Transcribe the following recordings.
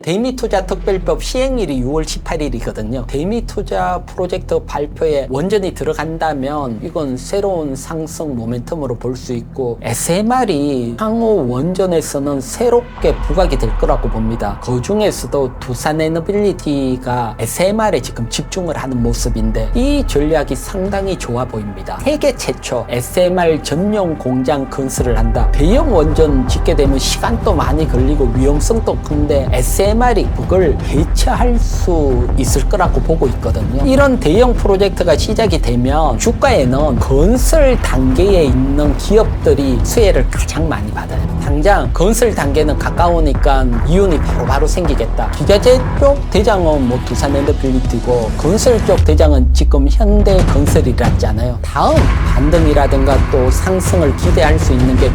대미투자특별법 시행일이 6월 18일이거든요. 대미투자 프로젝트 발표에 원전이 들어간다면 이건 새로운 상승 모멘텀으로 볼 수 있고 SMR이 향후 원전에서는 새롭게 부각이 될 거라고 봅니다. 그 중에서도 두산에너빌리티가 SMR에 지금 집중을 하는 모습인데 이 전략이 상당히 좋아 보입니다. 세계 최초 SMR 전용 공장 건설을 한다. 대형 원전 짓게 되면 시간도 많이 걸리고 위험성도 큰데 SMR이 그걸 대처할 수 있을 거라고 보고 있거든요. 이런 대형 프로젝트가 시작이 되면 주가에는 건설 단계에 있는 기업들이 수혜를 가장 많이 받아요. 당장 건설 단계는 가까우니까 이윤이 바로 생기겠다. 기자재 쪽 대장은 뭐 두산에너빌리티고 건설 쪽 대장은 지금 현대건설이라잖아요. 다음 반등이라든가 또 상승을 기대할 수 있는 게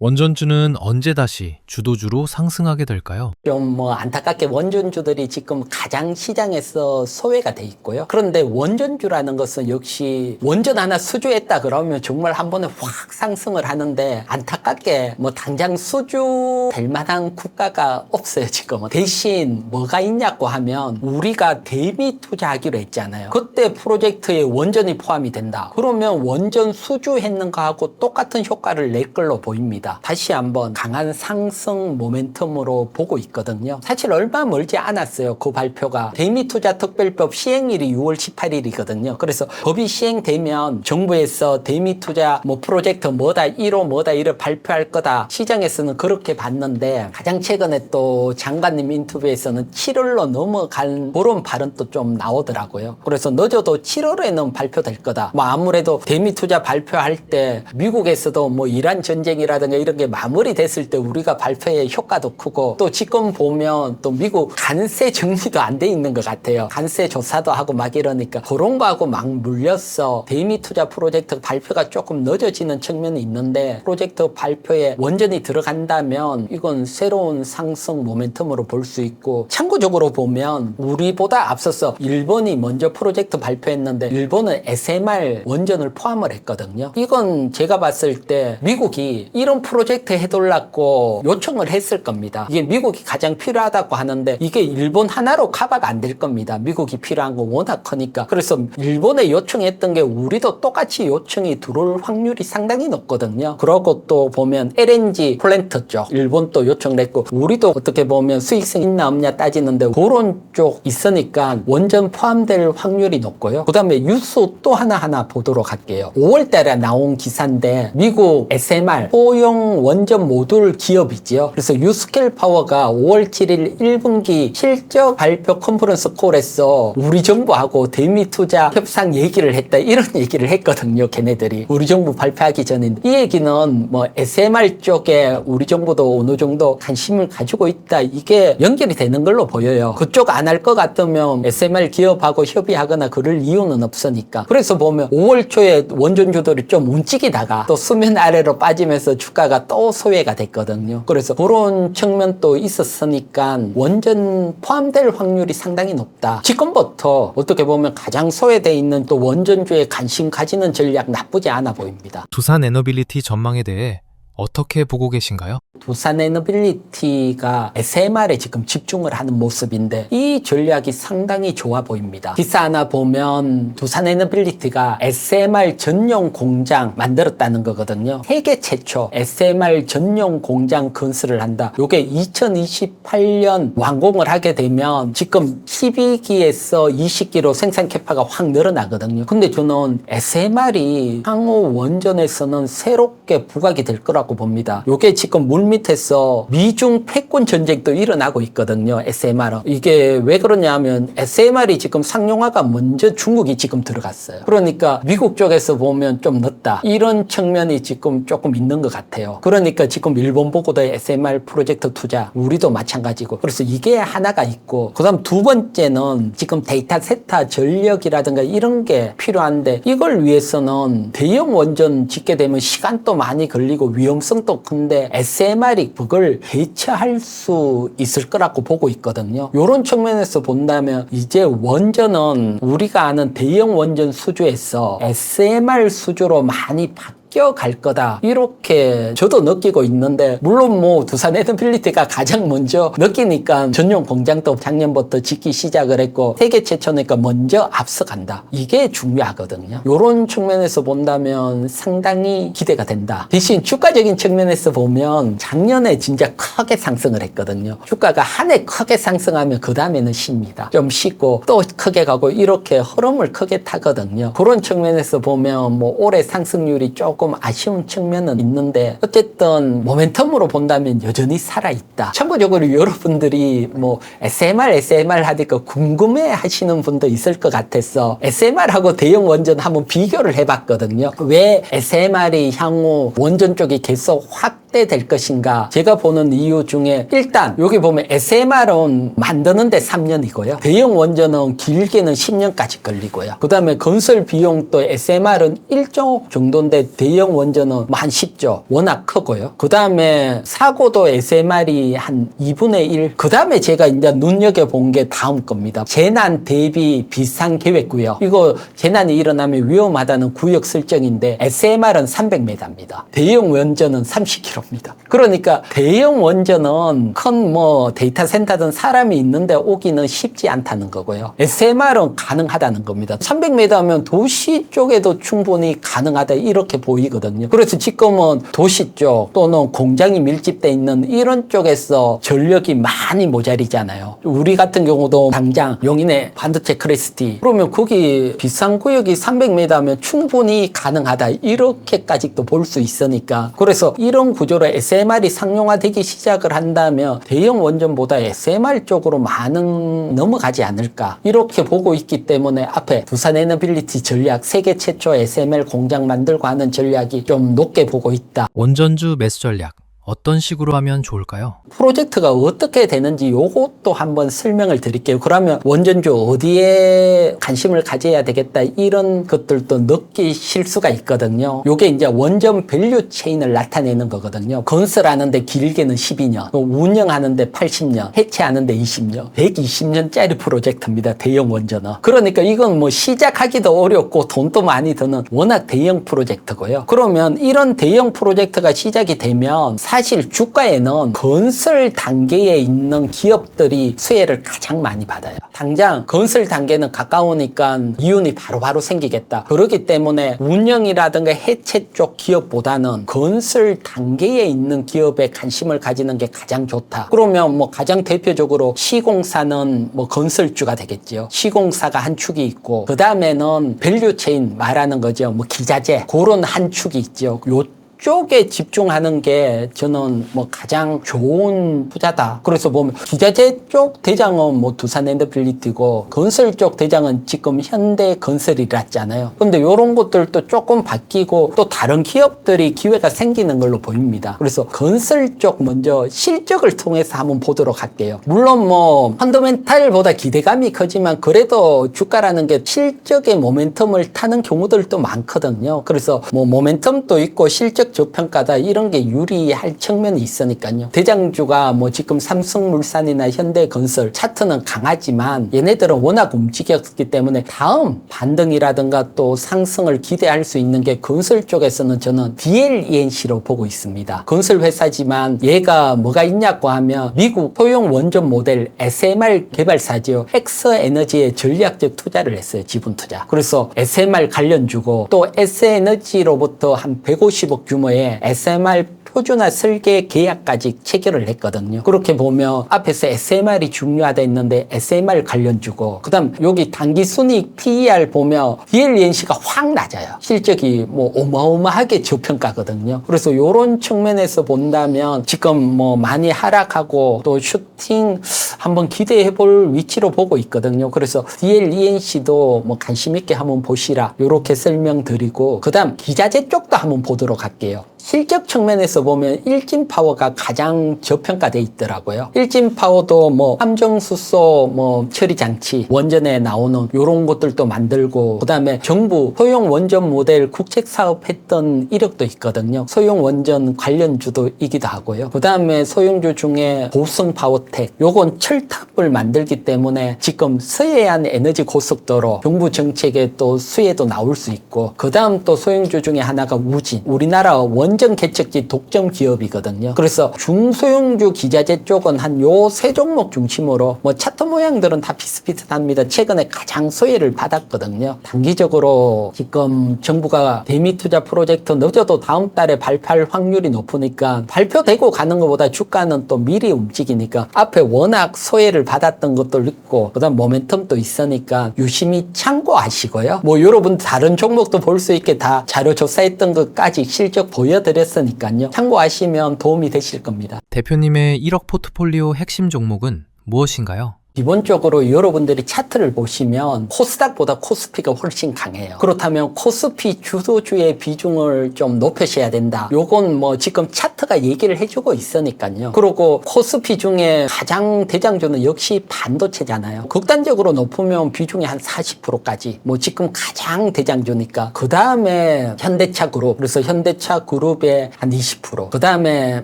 원전주는 언제 다시 주도주로 상승하게 될까요? 좀 안타깝게 원전주들이 지금 가장 시장에서 소외가 돼 있고요. 그런데 원전주라는 것은 역시 원전 하나 수주했다 그러면 정말 한 번에 확 상승을 하는데 안타깝게 당장 수주 될 만한 국가가 없어요, 지금은. 대신 뭐가 있냐고 하면 우리가 대미 투자하기로 했잖아요. 그때 프로젝트에 원전이 포함이 된다. 그러면 원전 수주했는 거하고 똑같은 효과를 낼 걸로 보입니다. 다시 한번 강한 상승 모멘텀으로 보고 있거든요. 사실 얼마 멀지 않았어요. 그 발표가. 대미투자특별법 시행일이 6월 18일이거든요. 그래서 법이 시행되면 정부에서 대미투자 프로젝트 뭐다 1호 뭐다 이를 발표할 거다. 시장에서는 그렇게 봤는데 가장 최근에 또 장관님 인터뷰에서는 7월로 넘어간 그런 발언도 좀 나오더라고요. 그래서 늦어도 7월에는 발표될 거다. 아무래도 대미투자 발표할 때 미국에서도 이란 전쟁이라든가 이런 게 마무리됐을 때 우리가 발표의 효과도 크고 또 지금 보면 또 미국 관세 정리도 안 돼 있는 것 같아요. 관세 조사도 하고 막 이러니까 그런 거하고 막 물려서 대미 투자 프로젝트 발표가 조금 늦어지는 측면이 있는데 프로젝트 발표에 원전이 들어간다면 이건 새로운 상승 모멘텀으로 볼 수 있고 참고적으로 보면 우리보다 앞서서 일본이 먼저 프로젝트 발표했는데 일본은 SMR 원전을 포함을 했거든요. 이건 제가 봤을 때 미국이 이런 프로젝트 해달라고 요청을 했을 겁니다. 이게 미국이 가장 필요하다고 하는데 이게 일본 하나로 커버가 안 될 겁니다. 미국이 필요한 거 워낙 크니까. 그래서 일본에 요청했던 게 우리도 똑같이 요청이 들어올 확률이 상당히 높거든요. 그러고 또 보면 LNG 플랜트 쪽 일본도 요청을 했고 우리도 어떻게 보면 수익성 있나 없냐 따지는데 그런 쪽 있으니까 원전 포함될 확률이 높고요. 그 다음에 뉴스 또 하나하나 보도록 할게요. 5월 달에 나온 기사인데 미국 SMR 소형 원전 모듈 기업이지요. 그래서 유스켈 파워가 5월 7일 1분기 실적 발표 컨퍼런스 콜에서 우리 정부하고 대미투자 협상 얘기를 했다 이런 얘기를 했거든요. 걔네들이 우리 정부 발표하기 전에 이 얘기는 SMR 쪽에 우리 정부도 어느 정도 관심을 가지고 있다 이게 연결이 되는 걸로 보여요. 그쪽 안 할 것 같으면 SMR 기업하고 협의하거나 그럴 이유는 없으니까. 그래서 보면 5월 초에 원전주들이 좀 움직이다가 또 수면 아래로 빠지면서 주가가 또 소외가 됐거든요. 그래서 그런 측면도 있었으니까 원전 포함될 확률이 상당히 높다. 지금부터 어떻게 보면 가장 소외되어 있는 또 원전주에 관심 가지는 전략 나쁘지 않아 보입니다. 두산에너빌리티 전망에 대해 어떻게 보고 계신가요? 두산에너빌리티가 SMR에 지금 집중을 하는 모습인데 이 전략이 상당히 좋아 보입니다. 기사 하나 보면 두산에너빌리티가 SMR 전용 공장 만들었다는 거거든요. 세계 최초 SMR 전용 공장 건설을 한다. 요게 2028년 완공을 하게 되면 지금 12기에서 20기로 생산 캐파가 확 늘어나거든요. 근데 저는 SMR이 향후 원전에서는 새롭게 부각이 될 거라고 봅니다. 요게 지금 물밑에서 미중 패권 전쟁도 일어나고 있거든요. SMR은. 이게 왜 그러냐면 SMR이 지금 상용화가 먼저 중국이 지금 들어갔어요. 그러니까 미국 쪽에서 보면 좀 늦다. 이런 측면이 지금 조금 있는 것 같아요. 그러니까 지금 일본 보고도 SMR 프로젝트 투자, 우리도 마찬가지고. 그래서 이게 하나가 있고 그 다음 두 번째는 지금 데이터 센터 전력이라든가 이런 게 필요한데 이걸 위해서는 대형 원전 짓게 되면 시간도 많이 걸리고 위험성도 큰데 SMR이 그걸 대처할 수 있을 거라고 보고 있거든요. 이런 측면에서 본다면 이제 원전은 우리가 아는 대형 원전 수주에서 SMR 수주로 많이 바뀌 바뀌어갈 거다 이렇게 저도 느끼고 있는데, 물론 뭐 두산 에너빌리티가 가장 먼저 느끼니까 전용 공장도 작년부터 짓기 시작을 했고 세계 최초니까 먼저 앞서간다, 이게 중요하거든요. 이런 측면에서 본다면 상당히 기대가 된다. 대신 주가적인 측면에서 보면 작년에 진짜 크게 상승을 했거든요. 주가가 한 해 크게 상승하면 그 다음에는 쉽니다. 좀 쉽고 또 크게 가고 이렇게 흐름을 크게 타거든요. 그런 측면에서 보면 뭐 올해 상승률이 조금 아쉬운 측면은 있는데, 어쨌든 모멘텀으로 본다면 여전히 살아있다. 참고적으로 여러분들이 뭐 SMR 하니까 궁금해 하시는 분도 있을 것 같아서 SMR하고 대형 원전 한번 비교를 해봤거든요. 왜 SMR이 향후 원전 쪽이 계속 확대될 것인가. 제가 보는 이유 중에 일단 여기 보면 SMR은 만드는데 3년이고요. 대형 원전은 길게는 10년까지 걸리고요. 그 다음에 건설 비용도 SMR은 1조 정도인데 대형 원전은 한 10조. 워낙 크고요. 그 다음에 사고도 SMR이 한 2분의 1. 그 다음에 제가 이제 눈여겨본 게 다음 겁니다. 재난 대비 비상 계획구역. 이거 재난이 일어나면 위험하다는 구역 설정인데 SMR은 300m입니다. 대형 원전은 30km입니다. 그러니까 대형 원전은 큰 뭐 데이터 센터든 사람이 있는데 오기는 쉽지 않다는 거고요. SMR은 가능하다는 겁니다. 300m면 도시 쪽에도 충분히 가능하다 이렇게 보이거든요. 그래서 지금은 도시 쪽 또는 공장이 밀집돼 있는 이런 쪽에서 전력이 많이 모자리잖아요. 우리 같은 경우도 당장 용인의 반도체 크래시티, 그러면 거기 비상구역이 300m면 충분히 가능하다 이렇게까지도 볼 수 있으니까, 그래서 이런 구조로 SMR이 상용화되기 시작을 한다면 대형 원전보다 SMR 쪽으로 많은 넘어가지 않을까 이렇게 보고 있기 때문에 앞에 두산 에너빌리티 전략 세계 최초 SMR 공장 만들고 하는 전략이 좀 높게 보고 있다. 원전주 매수 전략 어떤 식으로 하면 좋을까요? 프로젝트가 어떻게 되는지 요것도 한번 설명을 드릴게요. 그러면 원전주 어디에 관심을 가져야 되겠다 이런 것들도 느끼실 수가 있거든요. 요게 이제 원전 밸류 체인을 나타내는 거거든요. 건설하는데 길게는 12년, 또 운영하는데 80년, 해체하는데 20년, 120년짜리 프로젝트입니다. 대형 원전은. 그러니까 이건 뭐 시작하기도 어렵고 돈도 많이 드는 워낙 대형 프로젝트고요. 그러면 이런 대형 프로젝트가 시작이 되면 사실 주가에는 건설 단계에 있는 기업들이 수혜를 가장 많이 받아요. 당장 건설 단계는 가까우니까 이윤이 바로바로 생기겠다. 그렇기 때문에 운영이라든가 해체 쪽 기업보다는 건설 단계에 있는 기업에 관심을 가지는 게 가장 좋다. 그러면 뭐 가장 대표적으로 시공사는 뭐 건설주가 되겠죠. 시공사가 한 축이 있고, 그 다음에는 밸류체인 말하는 거죠. 뭐 기자재, 그런 한 축이 있죠. 요 쪽에 집중하는 게 저는 뭐 가장 좋은 투자다. 그래서 보면 기자재 쪽 대장은 뭐 두산 에너빌리티고 건설 쪽 대장은 지금 현대건설이랬잖아요. 근데 이런 것들도 조금 바뀌고 또 다른 기업들이 기회가 생기는 걸로 보입니다. 그래서 건설 쪽 먼저 실적을 통해서 한번 보도록 할게요. 물론 뭐 펀더멘탈보다 기대감이 크지만 그래도 주가라는 게 실적의 모멘텀을 타는 경우들도 많거든요. 그래서 뭐 모멘텀도 있고 실적 저평가다 이런 게 유리할 측면이 있으니까요. 대장주가 뭐 지금 삼성물산이나 현대건설 차트는 강하지만 얘네들은 워낙 움직였기 때문에 다음 반등이라든가 또 상승을 기대할 수 있는 게 건설 쪽에서는 저는 DLENC로 보고 있습니다. 건설 회사지만 얘가 뭐가 있냐고 하면 미국 소형 원전 모델 SMR 개발사죠. 엑스에너지에 전략적 투자를 했어요. 지분 투자. 그래서 SMR 관련주고 또 S에너지로부터 한 150억 규모의 SMR 표준화 설계 계약까지 체결을 했거든요. 그렇게 보면 앞에서 SMR이 중요하다 했는데 SMR 관련주고, 그 다음 여기 당기순이익 PER 보면 DLENC가 확 낮아요. 실적이 뭐 어마어마하게 저평가거든요. 그래서 이런 측면에서 본다면 지금 뭐 많이 하락하고 또 슈팅 한번 기대해 볼 위치로 보고 있거든요. 그래서 DLENC도 뭐 관심 있게 한번 보시라 이렇게 설명드리고, 그 다음 기자재 쪽도 한번 보도록 할게요. 실적 측면에서 보면 일진파워가 가장 저평가돼 있더라고요. 일진파워도 뭐 함정수소 뭐 처리장치 원전에 나오는 요런 것들도 만들고, 그 다음에 정부 소형 원전 모델 국책사업 했던 이력도 있거든요. 소형 원전 관련주도이기도 하고요. 그 다음에 소형주 중에 보성파워텍, 요건 철탑을 만들기 때문에 지금 서해안 에너지 고속도로 정부 정책에 또 수혜도 나올 수 있고, 그 다음 또 소형주 중에 하나가 우진, 우리나라 원전 개척지 독점 기업이거든요. 그래서 중소형주 기자재 쪽은 한 요 세 종목 중심으로, 뭐 차트 모양들은 다 비슷비슷합니다. 최근에 가장 소외를 받았거든요. 단기적으로 지금 정부가 대미 투자 프로젝트 늦어도 다음 달에 발표할 확률이 높으니까, 발표되고 가는 것보다 주가는 또 미리 움직이니까 앞에 워낙 소외를 받았던 것도 있고, 그다음 모멘텀도 있으니까 유심히 참고하시고요. 뭐 여러분 다른 종목도 볼 수 있게 다 자료 조사했던 것까지 실적 보여드렸으니까요. 참고하시면 도움이 되실 겁니다. 대표님의 1억 포트폴리오 핵심 종목은 무엇인가요? 기본적으로 여러분들이 차트를 보시면 코스닥보다 코스피가 훨씬 강해요. 그렇다면 코스피 주도주의 비중을 좀 높여셔야 된다. 요건 뭐 지금 차트가 얘기를 해주고 있으니까요. 그리고 코스피 중에 가장 대장주는 역시 반도체잖아요. 극단적으로 높으면 비중이 한 40%까지. 뭐 지금 가장 대장주니까. 그 다음에 현대차 그룹. 그래서 현대차 그룹의 한 20%. 그 다음에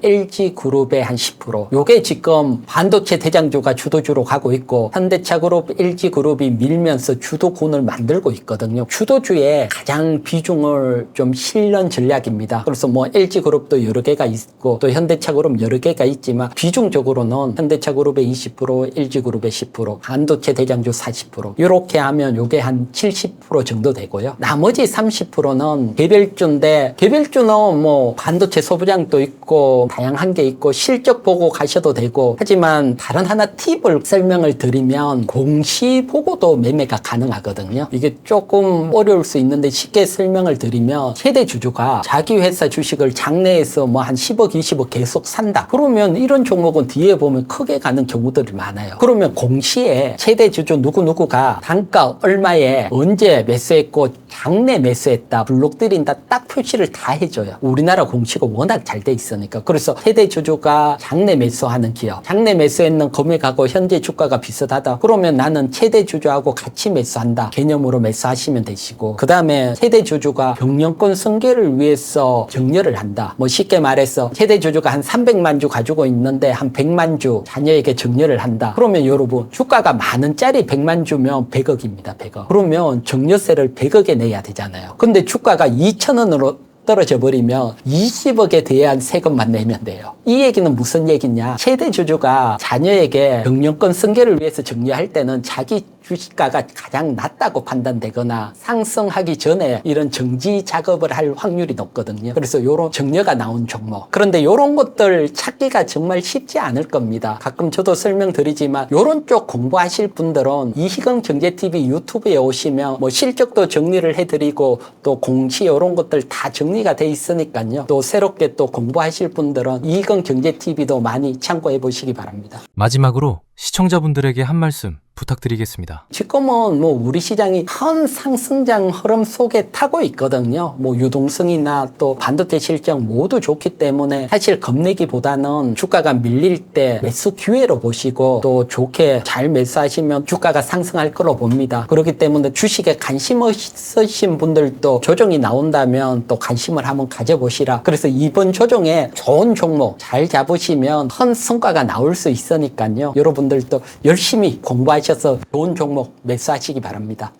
LG 그룹의 한 10%. 요게 지금 반도체 대장주가 주도주로 가고 있고, 현대차 그룹, LG 그룹이 밀면서 주도군을 만들고 있거든요. 주도주의 가장 비중을 좀 실는 전략입니다. 그래서 뭐 LG 그룹도 여러 개가 있고 또 현대차 그룹 여러 개가 있지만, 비중적으로는 현대차 그룹의 20%, LG 그룹의 10%, 반도체 대장주 40%. 이렇게 하면 요게 한 70% 정도 되고요. 나머지 30%는 개별주인데, 개별주는 뭐 반도체 소부장도 있고 다양한 게 있고 실적 보고 가셔도 되고, 하지만 다른 하나 팁을 설명을 드리면 공시 보고도 매매가 가능하거든요. 이게 조금 어려울 수 있는데 쉽게 설명을 드리면, 최대 주주가 자기 회사 주식을 장내에서 뭐 한 10억, 20억 계속 산다. 그러면 이런 종목은 뒤에 보면 크게 가는 경우들이 많아요. 그러면 공시에 최대 주주 누구누구가 단가 얼마에 언제 매수했고 장내 매수했다, 블록 들인다 딱 표시를 다 해줘요. 우리나라 공시가 워낙 잘 돼 있으니까. 그래서 최대 주주가 장내 매수하는 기업, 장내 매수했는 금액하고 현재 주가가 비슷하다. 그러면 나는 최대 주주하고 같이 매수한다 개념으로 매수하시면 되시고, 그 다음에 최대 주주가 경영권 승계를 위해서 정렬을 한다. 뭐 쉽게 말해서 최대 주주가 한 300만 주 가지고 있는데 한 100만 주 자녀에게 정렬을 한다. 그러면 여러분 주가가 만 원짜리 100만 주면 100억입니다. 100억. 그러면 정려세를 100억에 내야 되잖아요. 근데 주가가 2,000원으로 떨어져 버리면 20억에 대한 세금만 내면 돼요. 이 얘기는 무슨 얘기냐? 최대 주주가 자녀에게 경영권 승계를 위해서 정리할 때는 자기 주식가가 가장 낮다고 판단되거나 상승하기 전에 이런 정지 작업을 할 확률이 높거든요. 그래서 이런 정려가 나온 종목. 그런데 이런 것들 찾기가 정말 쉽지 않을 겁니다. 가끔 저도 설명드리지만, 이런 쪽 공부하실 분들은 이희경 경제TV 유튜브에 오시면 뭐 실적도 정리를 해드리고 또 공시 이런 것들 다 정리가 돼 있으니까요. 또 새롭게 또 공부하실 분들은 이희경 경제TV도 많이 참고해 보시기 바랍니다. 마지막으로 시청자분들에게 한 말씀 부탁드리겠습니다. 지금은 뭐 우리 시장이 큰 상승장 흐름 속에 타고 있거든요. 뭐 유동성이나 또 반도체 실적 모두 좋기 때문에 사실 겁내기보다는 주가가 밀릴 때 매수 기회로 보시고, 또 좋게 잘 매수하시면 주가가 상승할 거로 봅니다. 그렇기 때문에 주식에 관심 없으신 분들도 조정이 나온다면 또 관심을 한번 가져보시라. 그래서 이번 조정에 좋은 종목 잘 잡으시면 큰 성과가 나올 수 있으니까요. 여러분들도 열심히 공부하셔서 좋은 종목 매수하시기 바랍니다.